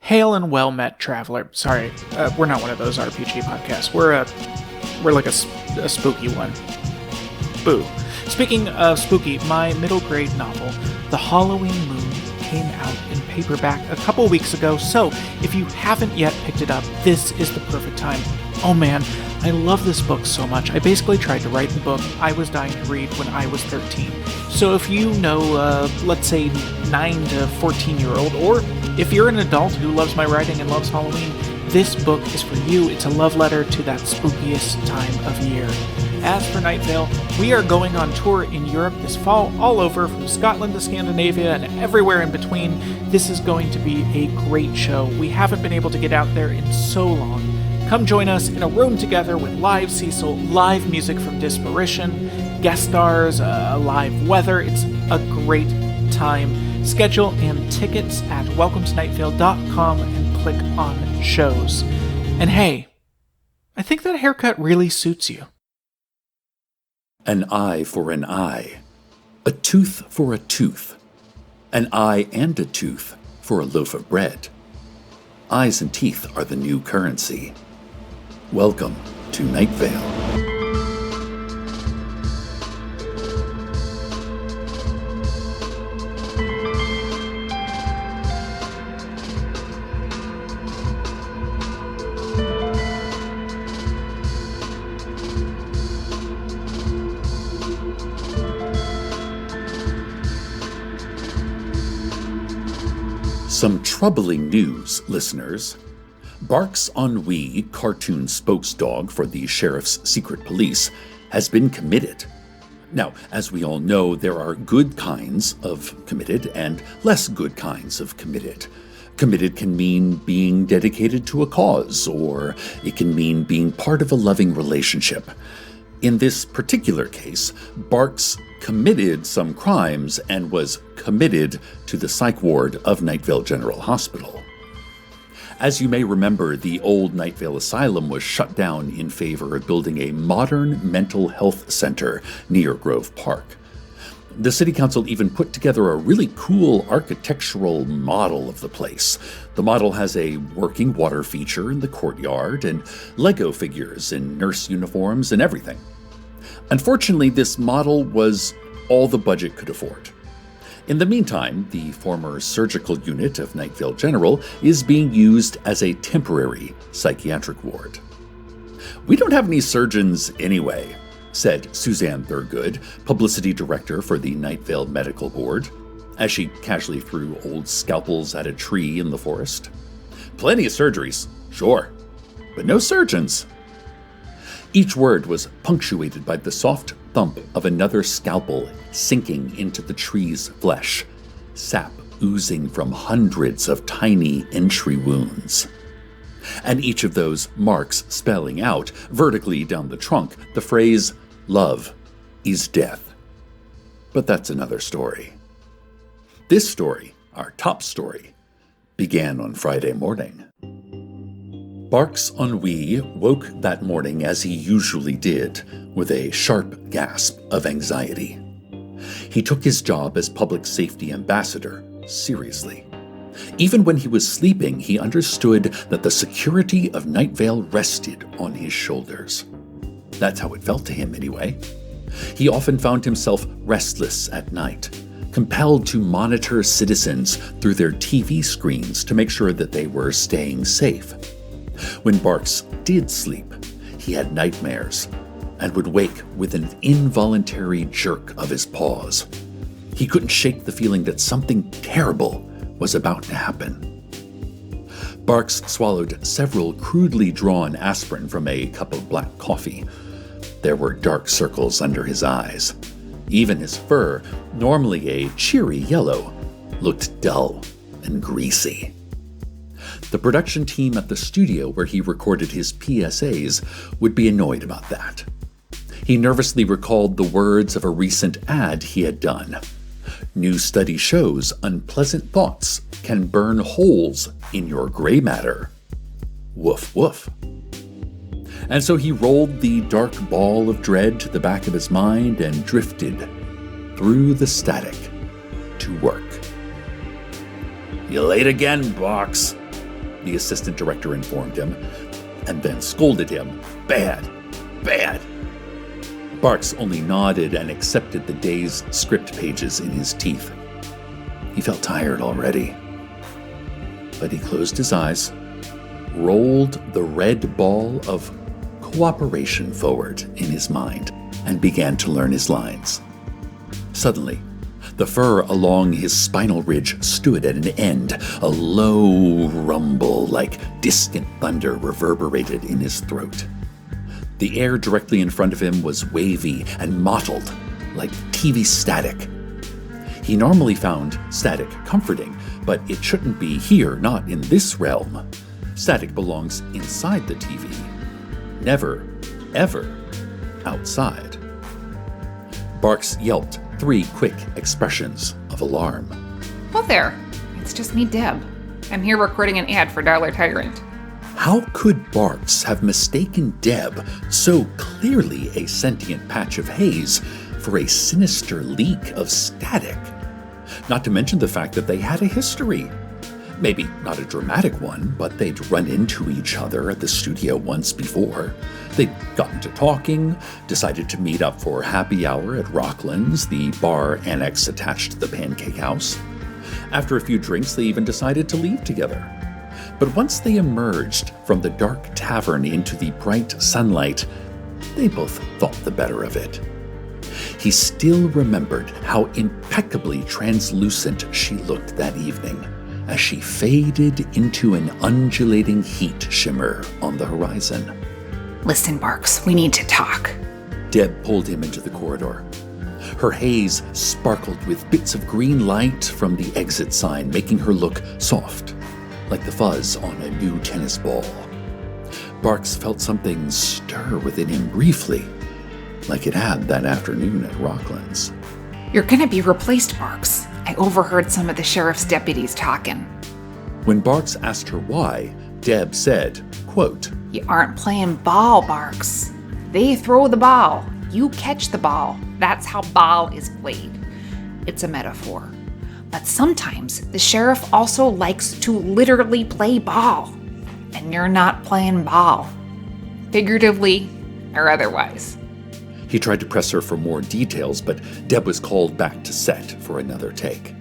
Hail and well met, traveler. Sorry, we're not one of those RPG podcasts. We're like a spooky one. Boo. Speaking of spooky, my middle grade novel, The Halloween Moon, came out in paperback a couple weeks ago, so if you haven't yet picked it up, this is the perfect time. Oh man, I love this book so much. I basically tried to write the book I was dying to read when I was 13. So if you know, let's say 9 to 14-year-old, or if you're an adult who loves my writing and loves Halloween, this book is for you. It's a love letter to that spookiest time of year. As for Night Vale, we are going on tour in Europe this fall, all over, from Scotland to Scandinavia and everywhere in between. This is going to be a great show. We haven't been able to get out there in so long. Come join us in a room together with live Cecil, live music from Disparition, guest stars, live weather. It's a great time. Schedule and tickets at welcometonightvale.com and click on shows. And hey, I think that haircut really suits you. An eye for an eye, a tooth for a tooth, an eye and a tooth for a loaf of bread. Eyes and teeth are the new currency. Welcome to Night Vale. Some troubling news, listeners. Barks Ennui, cartoon spokesdog for the sheriff's secret police, has been committed. Now, as we all know, there are good kinds of committed and less good kinds of committed. Committed can mean being dedicated to a cause, or it can mean being part of a loving relationship. In this particular case, Barks committed some crimes and was committed to the psych ward of Night Vale General Hospital. As you may remember, the old Night Vale Asylum was shut down in favor of building a modern mental health center near Grove Park. The city council even put together a really cool architectural model of the place. The model has a working water feature in the courtyard and Lego figures in nurse uniforms and everything. Unfortunately, this model was all the budget could afford. In the meantime, the former surgical unit of Night Vale General is being used as a temporary psychiatric ward. "We don't have any surgeons anyway," said Suzanne Thurgood, publicity director for the Night Vale Medical Board, as she casually threw old scalpels at a tree in the forest. "Plenty of surgeries, sure, but no surgeons." Each word was punctuated by the soft thump of another scalpel sinking into the tree's flesh, sap oozing from hundreds of tiny entry wounds. And each of those marks spelling out, vertically down the trunk, the phrase, "Love is death." But that's another story. This story, our top story, began on Friday morning. Barks Ennui woke that morning as he usually did, with a sharp gasp of anxiety. He took his job as public safety ambassador seriously. Even when he was sleeping, he understood that the security of Night Vale rested on his shoulders. That's how it felt to him, anyway. He often found himself restless at night, compelled to monitor citizens through their TV screens to make sure that they were staying safe. When Barks did sleep, he had nightmares and would wake with an involuntary jerk of his paws. He couldn't shake the feeling that something terrible was about to happen. Barks swallowed several crudely drawn aspirin from a cup of black coffee. There were dark circles under his eyes. Even his fur, normally a cheery yellow, looked dull and greasy. The production team at the studio where he recorded his PSAs would be annoyed about that. He nervously recalled the words of a recent ad he had done. "New study shows unpleasant thoughts can burn holes in your gray matter. Woof woof." And so he rolled the dark ball of dread to the back of his mind and drifted through the static to work. "You late again, Box," the assistant director informed him, and then scolded him. Bad. Bad. Barks only nodded and accepted the day's script pages in his teeth. He felt tired already. But he closed his eyes, rolled the red ball of cooperation forward in his mind, and began to learn his lines. Suddenly, the fur along his spinal ridge stood at an end. A low rumble like distant thunder reverberated in his throat. The air directly in front of him was wavy and mottled, like TV static. He normally found static comforting, but it shouldn't be here, not in this realm. Static belongs inside the TV. Never, ever outside. Barks yelped 3 quick expressions of alarm. Well there, it's just me, Deb. I'm here recording an ad for Dollar Tyrant. How could Barks have mistaken Deb, so clearly a sentient patch of haze, for a sinister leak of static? Not to mention the fact that they had a history. Maybe not a dramatic one, but they'd run into each other at the studio once before. They'd gotten to talking, decided to meet up for happy hour at Rockland's, the bar annex attached to the Pancake House. After a few drinks, they even decided to leave together. But once they emerged from the dark tavern into the bright sunlight, they both thought the better of it. He still remembered how impeccably translucent she looked that evening as she faded into an undulating heat shimmer on the horizon. Listen, Barks, we need to talk. Deb pulled him into the corridor. Her haze sparkled with bits of green light from the exit sign, making her look soft, like the fuzz on a new tennis ball. Barks felt something stir within him briefly, like it had that afternoon at Rockland's. You're gonna be replaced, Barks. I overheard some of the sheriff's deputies talking. When Barks asked her why, Deb said, quote, You aren't playing ball, Barks. They throw the ball. You catch the ball. That's how ball is played. It's a metaphor. But sometimes the sheriff also likes to literally play ball. And you're not playing ball. Figuratively or otherwise. He tried to press her for more details, but Deb was called back to set for another take.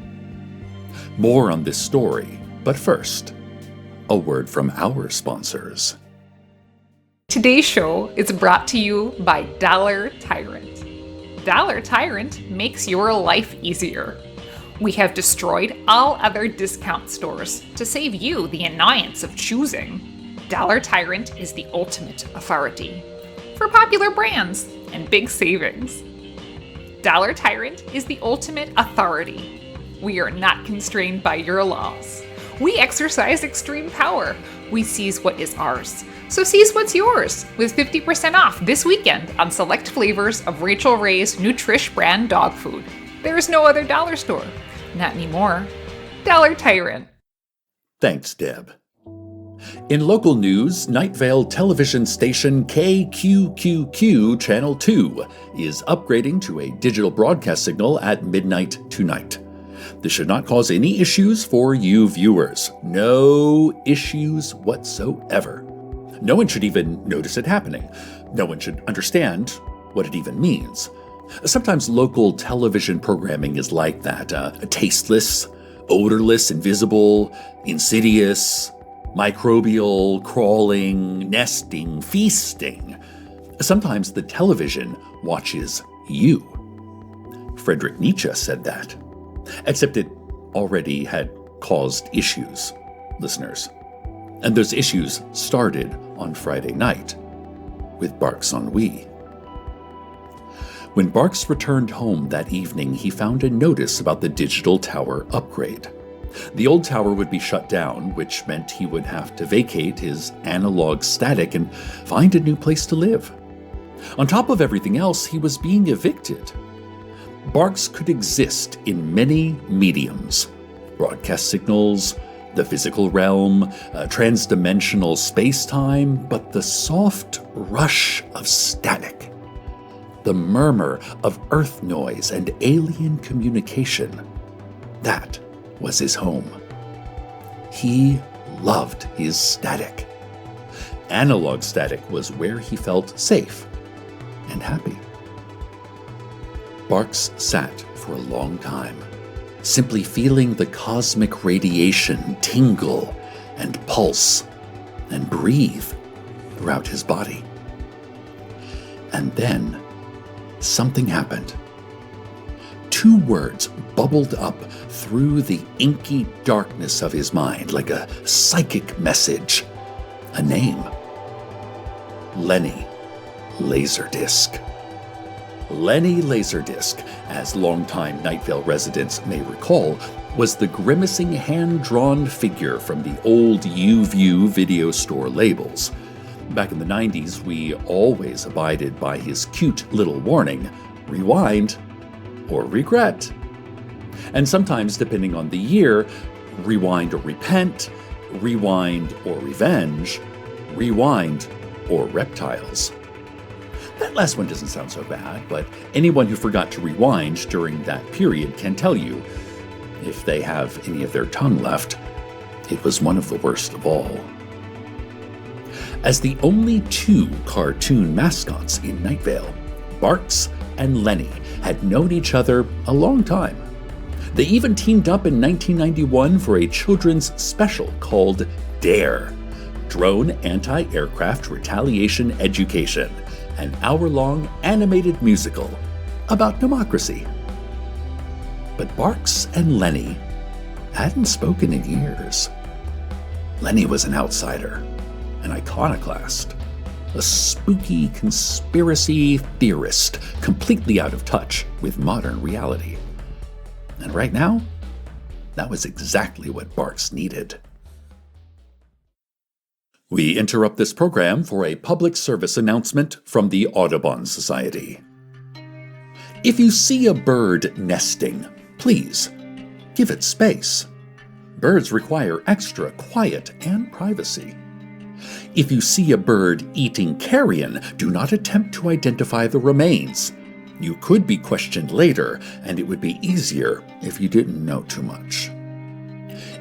More on this story, but first, a word from our sponsors. Today's show is brought to you by Dollar Tyrant. Dollar Tyrant makes your life easier. We have destroyed all other discount stores to save you the annoyance of choosing. Dollar Tyrant is the ultimate authority for popular brands and big savings. Dollar Tyrant is the ultimate authority. We are not constrained by your laws. We exercise extreme power. We seize what is ours. So seize what's yours with 50% off this weekend on select flavors of Rachel Ray's Nutrish brand dog food. There is no other dollar store. Not anymore. Dollar Tyrant. Thanks, Deb. In local news, Night Vale television station KQQQ Channel 2 is upgrading to a digital broadcast signal at midnight tonight. This should not cause any issues for you viewers. No issues whatsoever. No one should even notice it happening. No one should understand what it even means. Sometimes local television programming is like that. Tasteless, odorless, invisible, insidious, microbial, crawling, nesting, feasting. Sometimes the television watches you. Friedrich Nietzsche said that. Except it already had caused issues, listeners. And those issues started on Friday night with Barks' ennui. When Barks returned home that evening, he found a notice about the digital tower upgrade. The old tower would be shut down, which meant he would have to vacate his analog static and find a new place to live. On top of everything else, he was being evicted. Barks could exist in many mediums: broadcast signals, the physical realm, transdimensional space-time, but the soft rush of static, the murmur of earth noise and alien communication, that was his home. He loved his static. Analog static was where he felt safe and happy. Barks sat for a long time, simply feeling the cosmic radiation tingle and pulse and breathe throughout his body. And then something happened. 2 words bubbled up through the inky darkness of his mind like a psychic message. A name. Lenny Laserdisc. Lenny Laserdisc, as longtime Night Vale residents may recall, was the grimacing hand-drawn figure from the old U-View video store labels. Back in the 90s, we always abided by his cute little warning, rewind or regret. And sometimes, depending on the year, rewind or repent, rewind or revenge, rewind or reptiles. That last one doesn't sound so bad, but anyone who forgot to rewind during that period can tell you, if they have any of their tongue left, it was one of the worst of all. As the only 2 cartoon mascots in Night Vale, Barks and Lenny had known each other a long time. They even teamed up in 1991 for a children's special called DARE, Drone Anti-Aircraft Retaliation Education, an hour-long animated musical about democracy. But Barks and Lenny hadn't spoken in years. Lenny was an outsider, an iconoclast, a spooky conspiracy theorist completely out of touch with modern reality. And right now, that was exactly what Barks needed. We interrupt this program for a public service announcement from the Audubon Society. If you see a bird nesting, please give it space. Birds require extra quiet and privacy. If you see a bird eating carrion, do not attempt to identify the remains. You could be questioned later, and it would be easier if you didn't know too much.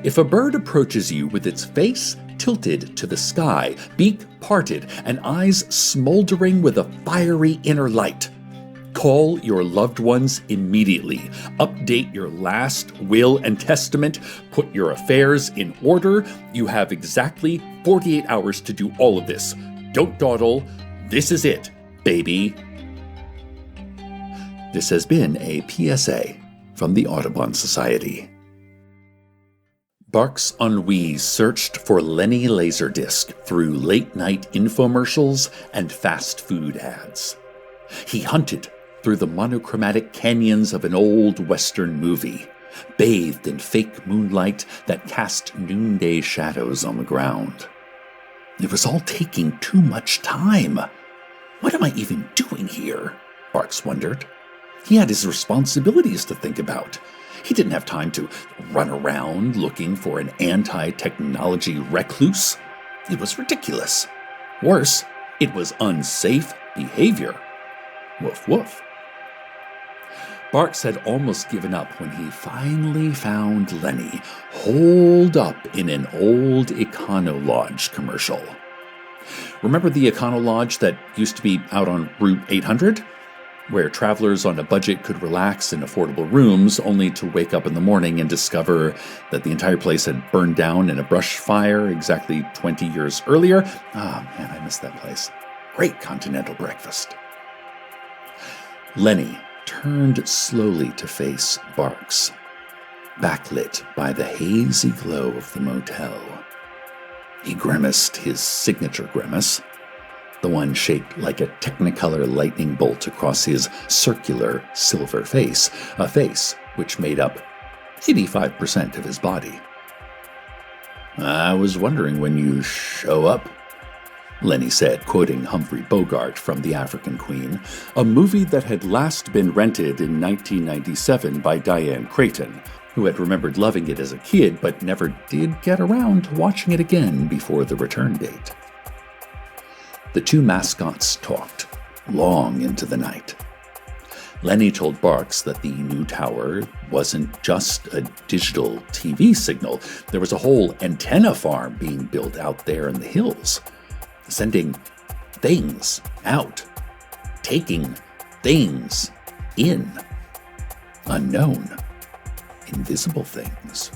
If a bird approaches you with its face tilted to the sky, beak parted, and eyes smoldering with a fiery inner light, call your loved ones immediately. Update your last will and testament. Put your affairs in order. You have exactly 48 hours to do all of this. Don't dawdle. This is it, baby. This has been a PSA from the Audubon Society. Barks Ennui searched for Lenny Laserdisc through late-night infomercials and fast food ads. He hunted through the monochromatic canyons of an old Western movie, bathed in fake moonlight that cast noonday shadows on the ground. It was all taking too much time. What am I even doing here? Barks wondered. He had his responsibilities to think about. He didn't have time to run around looking for an anti-technology recluse. It was ridiculous. Worse, it was unsafe behavior. Woof woof. Barks had almost given up when he finally found Lenny holed up in an old Econo Lodge commercial. Remember the Econo Lodge that used to be out on Route 800? Where travelers on a budget could relax in affordable rooms only to wake up in the morning and discover that the entire place had burned down in a brush fire exactly 20 years earlier. Ah, man, I miss that place. Great continental breakfast. Lenny turned slowly to face Barks, backlit by the hazy glow of the motel. He grimaced his signature grimace, the one shaped like a Technicolor lightning bolt across his circular silver face, a face which made up 85% of his body. "I was wondering when you show up," Lenny said, quoting Humphrey Bogart from The African Queen, a movie that had last been rented in 1997 by Diane Creighton, who had remembered loving it as a kid but never did get around to watching it again before the return date. The 2 mascots talked long into the night. Lenny told Barks that the new tower wasn't just a digital TV signal. There was a whole antenna farm being built out there in the hills, sending things out, taking things in. Unknown, invisible things.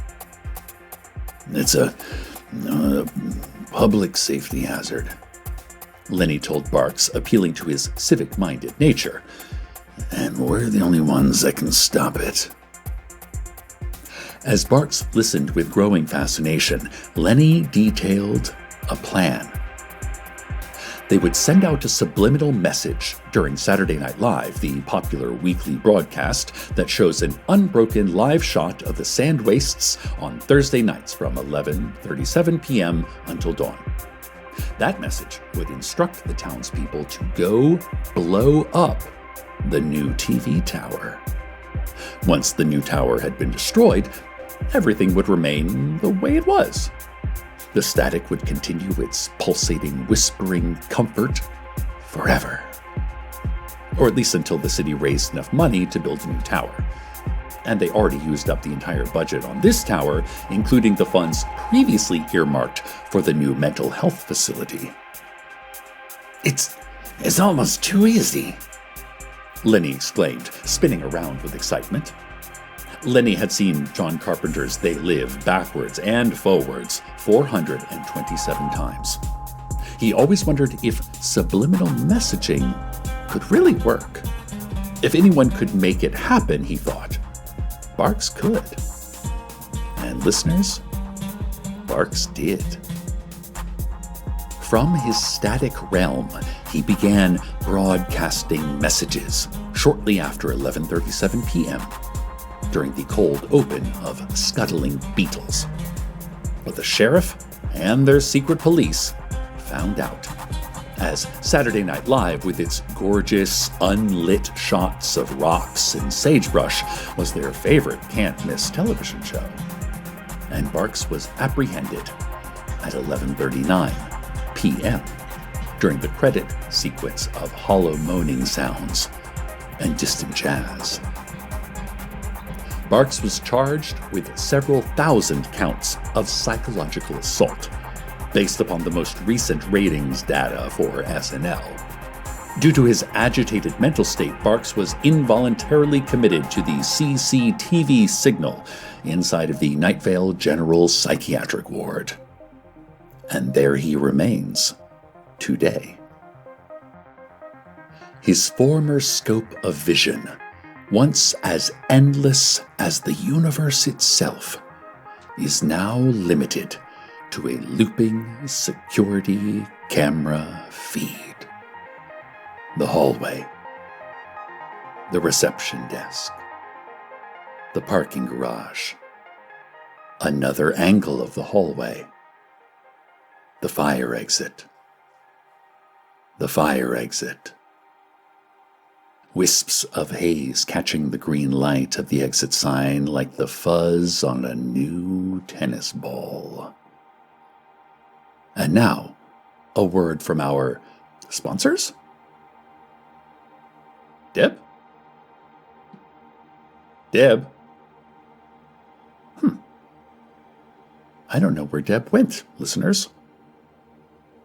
It's a public safety hazard, Lenny told Barks, appealing to his civic-minded nature. And we're the only ones that can stop it. As Barks listened with growing fascination, Lenny detailed a plan. They would send out a subliminal message during Saturday Night Live, the popular weekly broadcast that shows an unbroken live shot of the sand wastes on Thursday nights from 11:37 p.m. until dawn. That message would instruct the townspeople to go blow up the new TV tower. Once the new tower had been destroyed, everything would remain the way it was. The static would continue its pulsating, whispering comfort forever. Or at least until the city raised enough money to build a new tower. And they already used up the entire budget on this tower, including the funds previously earmarked for the new mental health facility. It's almost too easy, Lenny exclaimed, spinning around with excitement. Lenny had seen John Carpenter's They Live backwards and forwards 427 times. He always wondered if subliminal messaging could really work. If anyone could make it happen, he thought, Barks could. And listeners, Barks did. From his static realm, he began broadcasting messages shortly after 11:37 p.m. during the cold open of Scuttling Beetles. But the sheriff and their secret police found out, as Saturday Night Live, with its gorgeous, unlit shots of rocks and sagebrush, was their favorite can't-miss television show. And Barks was apprehended at 11:39 p.m. during the credit sequence of hollow moaning sounds and distant jazz. Barks was charged with several thousand counts of psychological assault, based upon the most recent ratings data for SNL. Due to his agitated mental state, Barks was involuntarily committed to the CCTV signal inside of the Night Vale General Psychiatric Ward. And there he remains today. His former scope of vision, once as endless as the universe itself, is now limited to a looping security camera feed. The hallway, the reception desk, the parking garage, another angle of the hallway, the fire exit, wisps of haze catching the green light of the exit sign like the fuzz on a new tennis ball. And now, a word from our sponsors. Deb? I don't know where Deb went, listeners.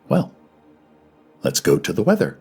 Well, let's go to the weather.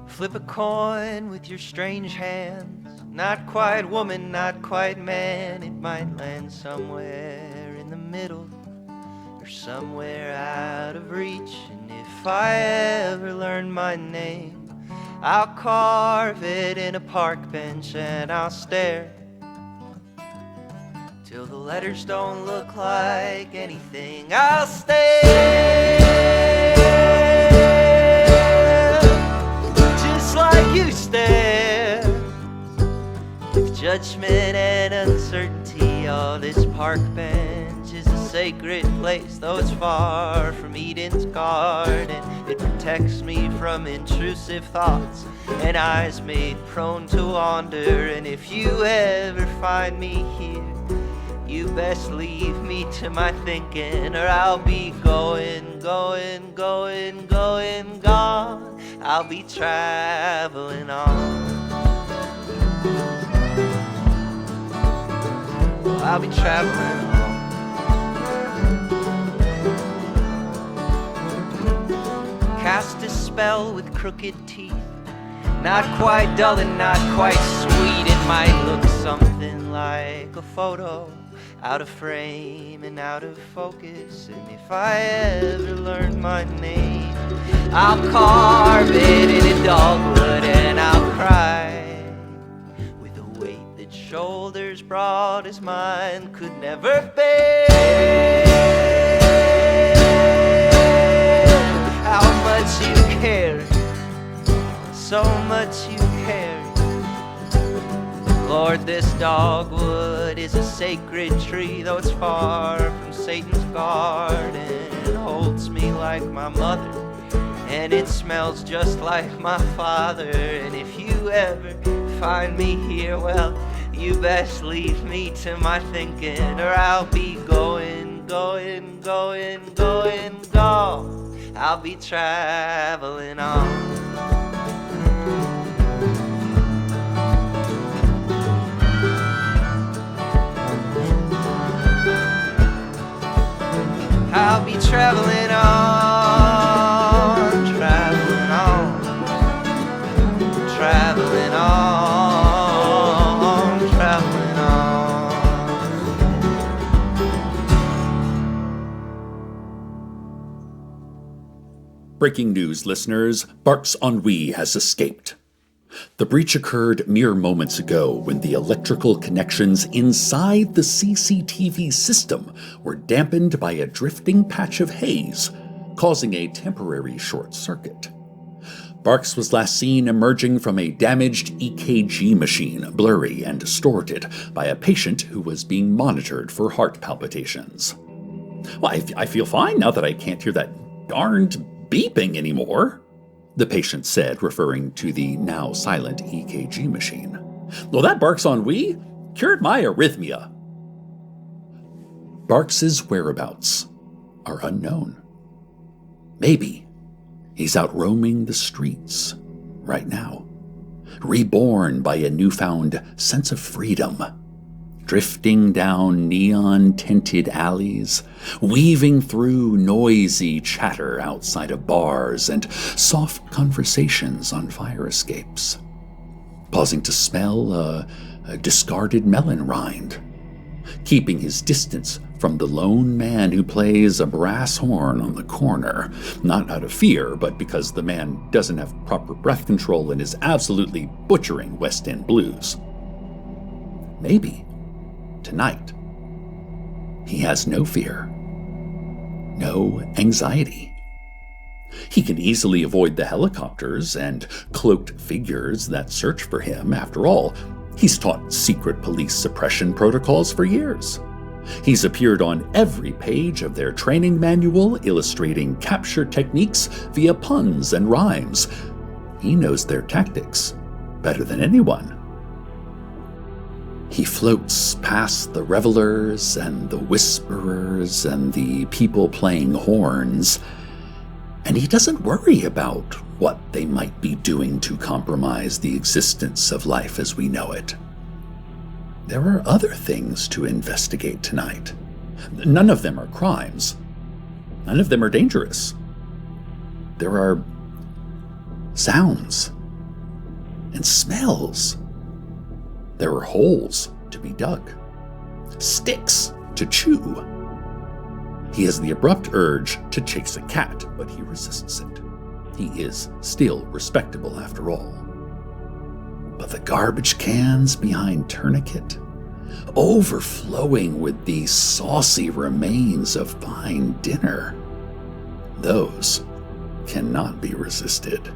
Flip a coin with your strange hands. Not quite woman, not quite man. It might land somewhere in the middle or somewhere out of reach. And if I ever learn my name, I'll carve it in a park bench and I'll stare till the letters don't look like anything. I'll stay just like you stare, with judgment and uncertainty. Oh, this park bench is a sacred place, though it's far from Eden's garden. It protects me from intrusive thoughts and eyes made prone to wander. And if you ever find me here, you best leave me to my thinking, or I'll be gone. I'll be traveling on. I'll be traveling on. Cast a spell with crooked teeth, not quite dull and not quite sweet. It might look something like a photo, out of frame and out of focus. And if I ever learn my name, I'll carve it in a dogwood, and I'll cry with a weight that shoulders broad as mine could never bear. How much you carry, so much you carry. Lord, this dogwood is a sacred tree, though it's far from Satan's garden. It holds me like my mother, and it smells just like my father. And if you ever find me here, well, you best leave me to my thinking, or I'll be going. I'll be traveling on. I'll be traveling on, traveling on, traveling on, traveling on. Breaking news, listeners. Bark's Ennui has escaped. The breach occurred mere moments ago when the electrical connections inside the CCTV system were dampened by a drifting patch of haze, causing a temporary short circuit. Barks was last seen emerging from a damaged EKG machine, blurry and distorted, by a patient who was being monitored for heart palpitations. Well, I feel fine now that I can't hear that darned beeping anymore, the patient said, referring to the now silent EKG machine. Well, that Bark's Ennui cured my arrhythmia. Barks's whereabouts are unknown. Maybe he's out roaming the streets right now, reborn by a newfound sense of freedom, drifting down neon-tinted alleys, weaving through noisy chatter outside of bars and soft conversations on fire escapes, pausing to smell a discarded melon rind, keeping his distance from the lone man who plays a brass horn on the corner, not out of fear, but because the man doesn't have proper breath control and is absolutely butchering West End blues. Maybe tonight, he has no fear, no anxiety. He can easily avoid the helicopters and cloaked figures that search for him. After all, he's taught secret police suppression protocols for years. He's appeared on every page of their training manual, illustrating capture techniques via puns and rhymes. He knows their tactics better than anyone. He floats past the revelers and the whisperers and the people playing horns, and he doesn't worry about what they might be doing to compromise the existence of life as we know it. There are other things to investigate tonight. None of them are crimes. None of them are dangerous. There are sounds and smells. There are holes to be dug, sticks to chew. He has the abrupt urge to chase a cat, but he resists it. He is still respectable after all. But the garbage cans behind Tourniquet, overflowing with the saucy remains of fine dinner. Those cannot be resisted.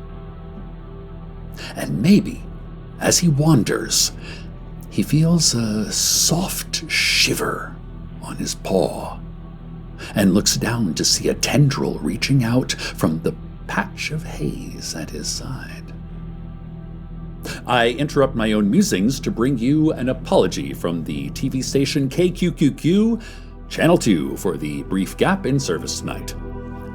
And maybe, as he wanders, he feels a soft shiver on his paw and looks down to see a tendril reaching out from the patch of haze at his side. I interrupt my own musings to bring you an apology from the TV station KQQQ, Channel 2, for the brief gap in service tonight.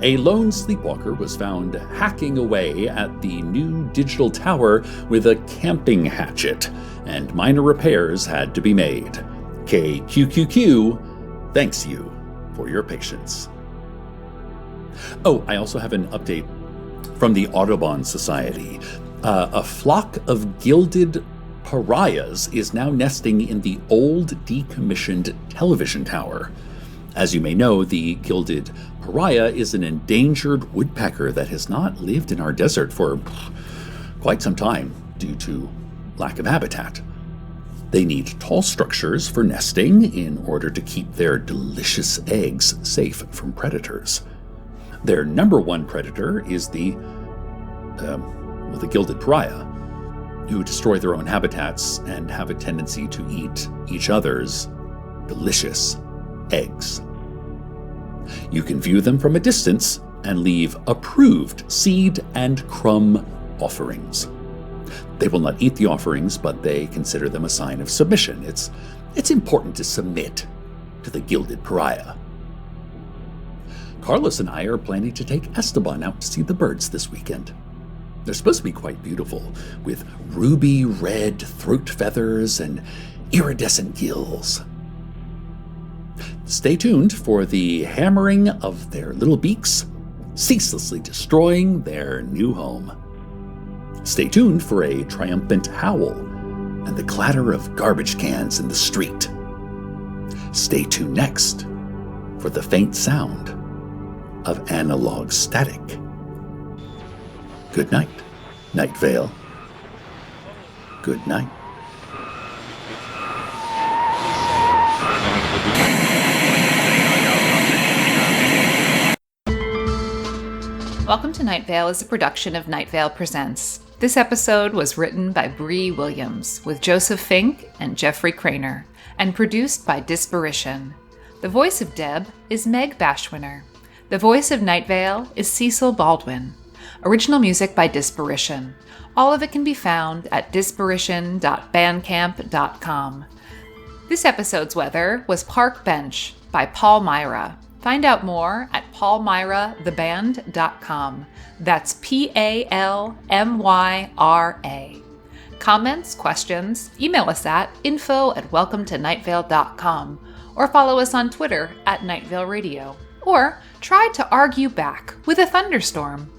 A lone sleepwalker was found hacking away at the new digital tower with a camping hatchet, and minor repairs had to be made. KQQQ thanks you for your patience. Oh, I also have an update from the Audubon Society. A flock of gilded pariahs is now nesting in the old decommissioned television tower. As you may know, the gilded pariah is an endangered woodpecker that has not lived in our desert for quite some time due to lack of habitat. They need tall structures for nesting in order to keep their delicious eggs safe from predators. Their number one predator is the gilded pariah, who destroy their own habitats and have a tendency to eat each other's delicious eggs. You can view them from a distance and leave approved seed and crumb offerings. They will not eat the offerings, but they consider them a sign of submission. It's important to submit to the gilded pariah. Carlos and I are planning to take Esteban out to see the birds this weekend. They're supposed to be quite beautiful, with ruby red throat feathers and iridescent gills. Stay tuned for the hammering of their little beaks, ceaselessly destroying their new home. Stay tuned for a triumphant howl and the clatter of garbage cans in the street. Stay tuned next for the faint sound of analog static. Good night, Night Vale. Good night. Welcome to Night Vale is a production of Night Vale Presents. This episode was written by Brie Williams with Joseph Fink and Jeffrey Cranor, and produced by Disparition. The voice of Deb is Meg Bashwiner. The voice of Night Vale is Cecil Baldwin. Original music by Disparition. All of it can be found at disparition.bandcamp.com. This episode's weather was Park Bench by Paul Myra. Find out more at paulmyratheband.com. That's PALMYRA. Comments, questions, email us at info@welcometonightvale.com, or follow us on Twitter at Night Vale Radio, or try to argue back with a thunderstorm.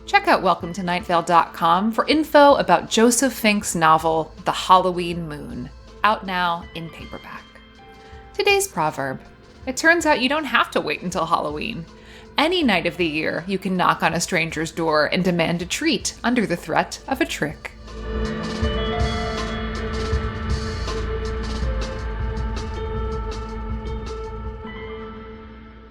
Check out welcometonightvale.com for info about Joseph Fink's novel, The Halloween Moon, out now in paperback. Today's proverb: it turns out you don't have to wait until Halloween. Any night of the year, you can knock on a stranger's door and demand a treat under the threat of a trick.